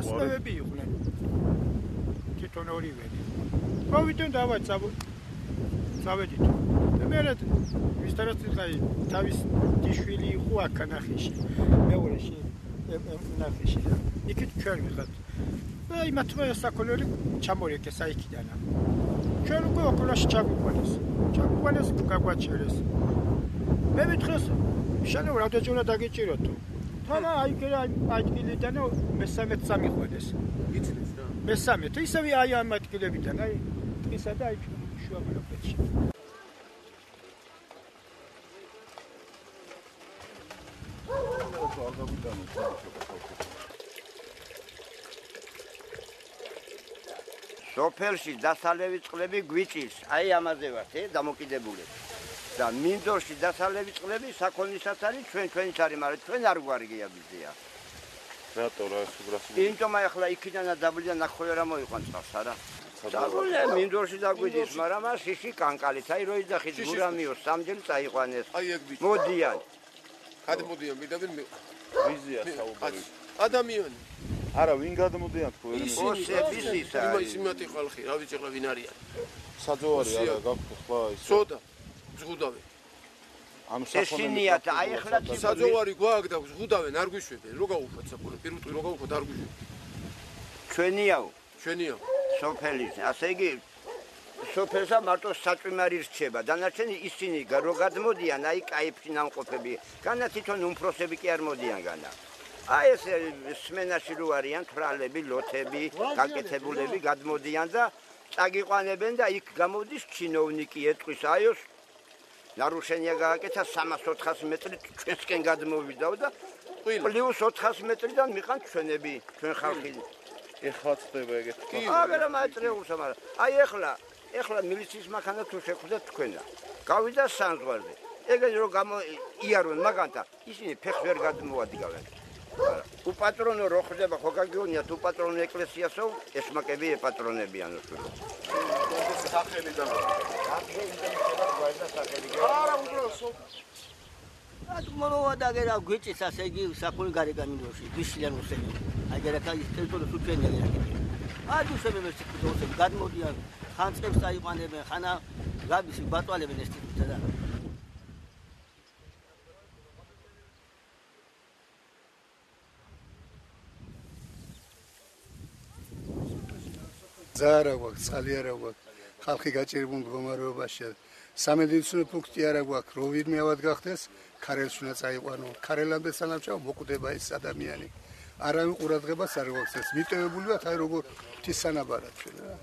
ასწავლები იყვნენ. თვითონ ორივენი. მოვიდენ დავედით. მე ვისთანაც ხაი თავის დიშვილი იყო აქ ნახიში. მეორეში ნახიში. იქით ჩვენ ვიღათ. აი მათმა საკოლერი ჩამორეკეს აიქიდან. ჩვენ უკვე ოკოლაში ჩაგვიყვანეს გაგვაჩერეს. მე მითხეს შენო რამდენჯერ დაგეჭიროთო. თამა აიქიდან მესამეც სამიყვანეს. იცის რა. მესამეთ ისევ აი ამ ადგილებიდან აი ტყისა და აი შუა მონოპოლში. სოფელში დასალევი წყლები გვიწის, აი ამაზე ვართ, დამოკიდებული. და მინდორში დასალევი წყლები საქონლისაც არის, ჩვენიც არის, მაგრამ ჩვენ არ გვარგია ბიზია. რატო რა ეს უბრალოდ? იმიტომ ახლა იქიდან დაბლიდან ნახო რა მოიყვან წყალს არა. დაბლია მინდორში დაგვიდის, მაგრამ მას ისი კანკალით, აი როი და ხით გურამიო სამჯერ წაიყვანეს. აი ეგ ბიჭი. მოდიან. გადმოდიან, მიდავენ ვიზია საუბარი. ადამიანი. არა, ვინ გადმოდიან თქვენ? ოსების ისა. იმათი ხალხი, რა ვიცი ხლა ვინ არიან. საძოვარი არა გაქვთ ხლა ის. სოდა. ზღუდავენ. ანუ ესინიათ, აი ხლა საძოვარი გვაქვს და ზღუდავენ, არ გვიშვებენ. რო გაუშვათ საფონე, პირუტყვი რო გაუშვათ, არ გვიშვებენ. ჩვენიაო. ჩვენია. სოფელის, ასე იგი სოფელსა მარტო საჭმარი რჩება. დანარჩენი ისინი რო გადმოდიან, აი კაიფში ნამყოფები. განა თვითონ უმფროსები კი არ მოდიან განა. აი ეს სმენაში რო არიან თვრალები, ლოთები, გაკეთებულები გადმოდიან და წაგიყვანებენ და იქ გამოდის ჩინოვნიკი ეტყვის აიოს ნარუშენია გააკეთა 300-400 მეტრი ჩვენსკენ გადმოვიდა და პლუს 400 მეტრიდან მიყან ჩვენები, ჩვენ ხალხი. ეხლა ხდება ეგეთ. აგერა მატრეულსა, მაგრამ აი ეხლა მილიციის მანქანა თუ შეხვდეთ თქვენა. გავიდა სანძღვარზე. ეგენი რომ გამოიარონ მაგანთა, ისინი ფეხს ვერ გადმოადგავენ. უპატრონო რო ხდება ხო გაგიონიათ უპატრონო ეკლესიასო ესმაკები ეპატრონებიან უშუალოდ. სახელი და არა უბრალოდ მოვადაგერა გვიწის ასე იგი საფული გარეგანილოში ვიშლიან უსენი აგერა კაი ტერიტორია თუჩენია აგერა აი უსები მესტიკოსები გადმოდიან ხან წებს აიყვანებენ ხანა გაბისი ბატვალებენ ეს ტიპთა და ზარა გვაქვს, წყალი არა გვაქვს. ხალხი გაჭირებულ მდგომარეობაშია. სამედიცინო პუნქტი არა გვაქვს, რო ვინმე ავად გახდეს, ქარელს უნდა წაიყვანო. ქარელამდე სანამ ჩავა მოკვდება ეს ადამიანი. არავინ ყურადღებას არ გვაქვს ეს. მიტოვებული ვართ აი როგორ ღვთის სანაბარად ჩვენ რა.